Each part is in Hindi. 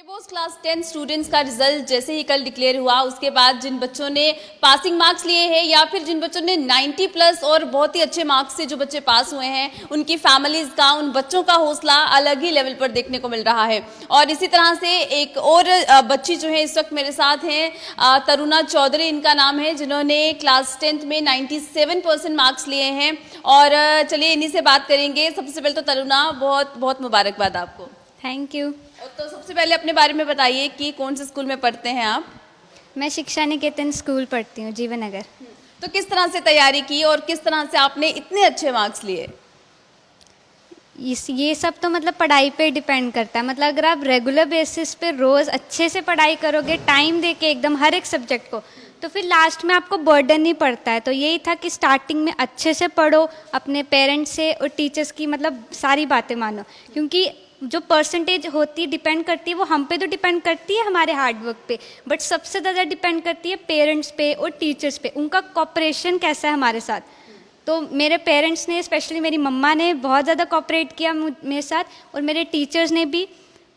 बोस क्लास 10 स्टूडेंट्स का रिजल्ट जैसे ही कल डिक्लेयर हुआ, उसके बाद जिन बच्चों ने पासिंग मार्क्स लिए हैं या फिर जिन बच्चों ने 90 प्लस और बहुत ही अच्छे मार्क्स से जो बच्चे पास हुए हैं, उनकी फैमिलीज का, उन बच्चों का हौसला अलग ही लेवल पर देखने को मिल रहा है। और इसी तरह से एक और बच्ची जो है इस वक्त मेरे साथ हैं, तरुणा चौधरी इनका नाम है, जिन्होंने क्लास 10th में 97% मार्क्स लिए हैं। और चलिए इन्हीं से बात करेंगे। सबसे पहले तो तरुणा, बहुत बहुत मुबारकबाद आपको। Thank you. तो सबसे पहले अपने बारे में बताइए कि कौन से स्कूल में पढ़ते हैं आप? मैं शिक्षा निकेतन स्कूल पढ़ती हूँ, जीवन नगर। तो किस तरह से तैयारी की और किस तरह से आपने इतने अच्छे मार्क्स लिए? ये सब तो मतलब पढ़ाई पे डिपेंड करता है। मतलब अगर आप रेगुलर बेसिस पे रोज़ अच्छे से पढ़ाई करोगे, टाइम दे के एकदम हर एक सब्जेक्ट को, तो फिर लास्ट में आपको बर्डन नहीं पड़ता है। तो यही था कि स्टार्टिंग में अच्छे से पढ़ो, अपने पेरेंट्स से और टीचर्स की मतलब सारी बातें मानो, क्योंकि जो परसेंटेज होती है डिपेंड करती है, वो हम पे तो डिपेंड करती है, हमारे हार्डवर्क पे, बट सबसे ज़्यादा डिपेंड करती है पेरेंट्स पे और टीचर्स पे, उनका कॉपरेशन कैसा है हमारे साथ। तो मेरे पेरेंट्स ने, स्पेशली मेरी मम्मा ने बहुत ज़्यादा कॉपरेट किया मेरे साथ, और मेरे टीचर्स ने भी,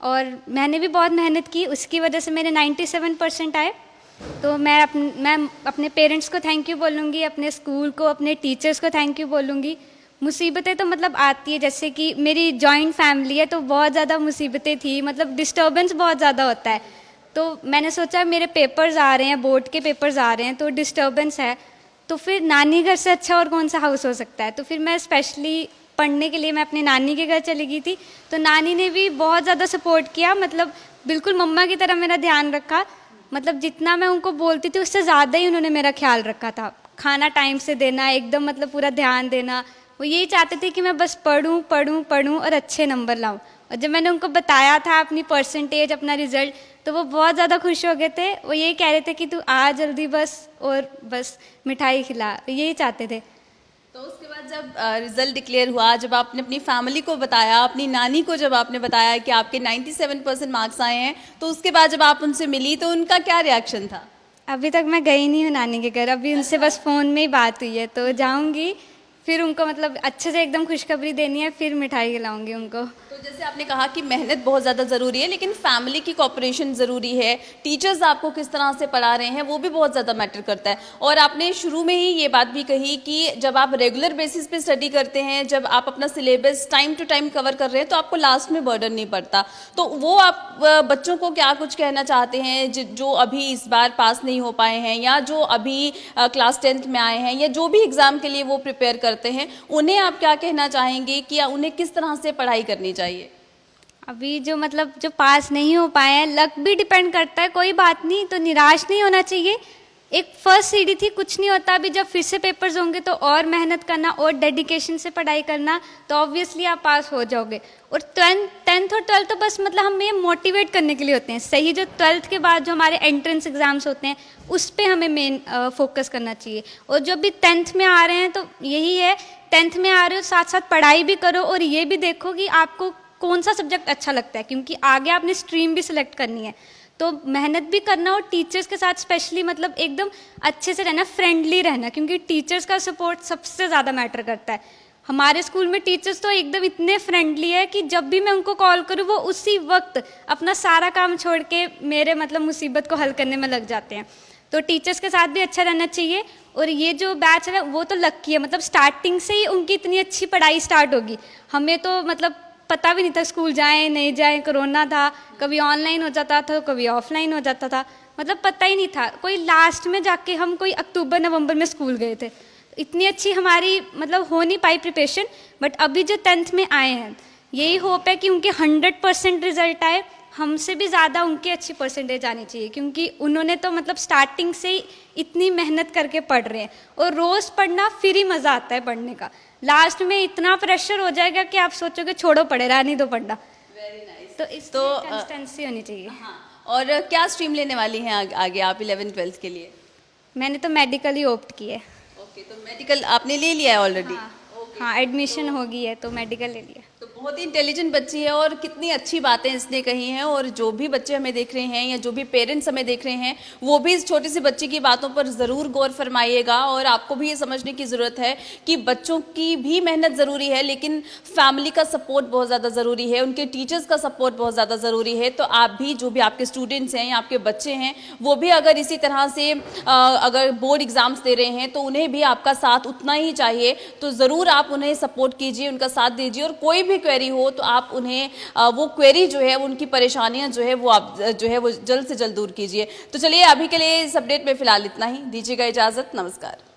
और मैंने भी बहुत मेहनत की, उसकी वजह से मेरे 97% आए। तो मैं अपने पेरेंट्स को थैंक यू बोलूँगी, अपने स्कूल को, अपने टीचर्स को थैंक यू बोलूँगी। मुसीबतें तो मतलब आती है, जैसे कि मेरी जॉइंट फैमिली है तो बहुत ज़्यादा मुसीबतें थी, मतलब डिस्टर्बेंस बहुत ज़्यादा होता है। तो मैंने सोचा मेरे पेपर्स आ रहे हैं, बोर्ड के पेपर्स आ रहे हैं, तो डिस्टर्बेंस है, तो फिर नानी घर से अच्छा और कौन सा हाउस हो सकता है। तो फिर मैं स्पेशली पढ़ने के लिए मैं अपनी नानी के घर चली गई थी। तो नानी ने भी बहुत ज़्यादा सपोर्ट किया, मतलब बिल्कुल मम्मा की तरह मेरा ध्यान रखा। मतलब जितना मैं उनको बोलती थी उससे ज़्यादा ही उन्होंने मेरा ख्याल रखा था। खाना टाइम से देना, एकदम मतलब पूरा ध्यान देना। वो यही चाहते थे कि मैं बस पढ़ूं पढ़ूं पढ़ूं और अच्छे नंबर लाऊं। और जब मैंने उनको बताया था अपनी परसेंटेज, अपना रिजल्ट, तो वो बहुत ज़्यादा खुश हो गए थे। वो यही कह रहे थे कि तू आ जल्दी बस, और बस मिठाई खिला, यही चाहते थे। तो उसके बाद जब रिजल्ट डिक्लेयर हुआ, जब आपने अपनी फैमिली को बताया, अपनी नानी को जब आपने बताया कि आपके 97% मार्क्स आए हैं, तो उसके बाद जब आप उनसे मिली तो उनका क्या रिएक्शन था? अभी तक मैं गई नहीं हूँ नानी के घर, अभी उनसे बस फ़ोन में ही बात हुई है, तो जाऊँगी, फिर उनको मतलब अच्छे से एकदम खुशखबरी देनी है, फिर मिठाई खिलाऊंगी उनको। तो जैसे आपने कहा कि मेहनत बहुत ज़्यादा ज़रूरी है, लेकिन फैमिली की कोऑपरेशन ज़रूरी है, टीचर्स आपको किस तरह से पढ़ा रहे हैं वो भी बहुत ज़्यादा मैटर करता है। और आपने शुरू में ही ये बात भी कही कि जब आप रेगुलर बेसिस पे स्टडी करते हैं, जब आप अपना syllabus time to time cover कर रहे हैं, तो आपको लास्ट में बर्डन नहीं पड़ता। तो वो आप बच्चों को क्या कुछ कहना चाहते हैं जो अभी इस बार पास नहीं हो पाए हैं, या जो अभी क्लास 10th में आए हैं, या जो भी एग्ज़ाम के लिए वो प्रिपेयर करते हैं, उन्हें आप क्या कहना चाहेंगे कि उन्हें किस तरह से पढ़ाई करनी चाहिए? अभी जो मतलब जो पास नहीं हो पाए हैं, लक भी डिपेंड करता है, कोई बात नहीं, तो निराश नहीं होना चाहिए। एक फर्स्ट सीढ़ी थी, कुछ नहीं होता। अभी जब फिर से पेपर्स होंगे तो और मेहनत करना और डेडिकेशन से पढ़ाई करना, तो ऑब्वियसली आप पास हो जाओगे। और 10th और 12th तो बस मतलब हमें मोटिवेट करने के लिए होते हैं। सही जो 12th के बाद जो हमारे एंट्रेंस एग्जाम्स होते हैं, उस पर हमें मेन फोकस करना चाहिए। और जब भी 10th में आ रहे हैं तो यही है, 10th में आ रहे हो साथ साथ पढ़ाई भी करो, और ये भी देखो कि आपको कौन सा सब्जेक्ट अच्छा लगता है, क्योंकि आगे आपने स्ट्रीम भी सिलेक्ट करनी है। तो मेहनत भी करना, और टीचर्स के साथ स्पेशली मतलब एकदम अच्छे से रहना, फ्रेंडली रहना, क्योंकि टीचर्स का सपोर्ट सबसे ज़्यादा मैटर करता है। हमारे स्कूल में टीचर्स तो एकदम इतने फ्रेंडली है कि जब भी मैं उनको कॉल करूँ वो उसी वक्त अपना सारा काम छोड़ के मेरे मतलब मुसीबत को हल करने में लग जाते हैं। तो टीचर्स के साथ भी अच्छा रहना चाहिए। और ये जो बैच है वो तो लकी है, मतलब स्टार्टिंग से ही उनकी इतनी अच्छी पढ़ाई स्टार्ट होगी। हमें तो मतलब पता भी नहीं था स्कूल जाएं नहीं जाएं, कोरोना था, कभी ऑनलाइन हो जाता था, कभी ऑफलाइन हो जाता था, मतलब पता ही नहीं था। कोई लास्ट में जाके हम कोई अक्टूबर नवंबर में स्कूल गए थे। इतनी अच्छी हमारी मतलब हो नहीं पाई प्रिपरेशन। बट अभी जो 10th में आए हैं, यही होप है कि उनके 100% रिजल्ट आए, हमसे भी ज़्यादा उनकी अच्छी परसेंटेज आनी चाहिए, क्योंकि उन्होंने तो मतलब स्टार्टिंग से ही इतनी मेहनत करके पढ़ रहे हैं। और रोज़ पढ़ना फिर ही मज़ा आता है पढ़ने का, लास्ट में इतना प्रेशर हो जाएगा कि आप सोचोगे छोड़ो पढ़े, रहने दो पढ़ना। Very nice. तो इसमें कंसिस्टेंसी होनी चाहिए। हाँ, और क्या स्ट्रीम लेने वाली हैं आगे आप 11th 12th के लिए? मैंने तो मेडिकल ही ऑप्ट की है। ओके, तो मेडिकल आपने ले लिया है ऑलरेडी? हाँ, हाँ, एडमिशन हो गई है तो मेडिकल ले लिया। तो बहुत ही इंटेलिजेंट बच्ची है और कितनी अच्छी बातें इसने कही हैं, और जो भी बच्चे हमें देख रहे हैं या जो भी पेरेंट्स हमें देख रहे हैं वो भी इस छोटी सी बच्ची की बातों पर ज़रूर गौर फरमाइएगा। और आपको भी ये समझने की ज़रूरत है कि बच्चों की भी मेहनत ज़रूरी है, लेकिन फैमिली का सपोर्ट बहुत ज़्यादा ज़रूरी है, उनके टीचर्स का सपोर्ट बहुत ज़्यादा ज़रूरी है। तो आप भी, जो भी आपके स्टूडेंट्स हैं या आपके बच्चे हैं, वो भी अगर इसी तरह से अगर बोर्ड एग्ज़ाम्स दे रहे हैं तो उन्हें भी आपका साथ उतना ही चाहिए। तो ज़रूर आप उन्हें सपोर्ट कीजिए, उनका साथ दीजिए, और कोई भी क्वेरी हो तो आप उन्हें वो क्वेरी जो है, उनकी परेशानियां जो है वो आप जो है वो जल्द से जल्द दूर कीजिए। तो चलिए, अभी के लिए इस अपडेट में फिलहाल इतना ही, दीजिएगा इजाज़त, नमस्कार।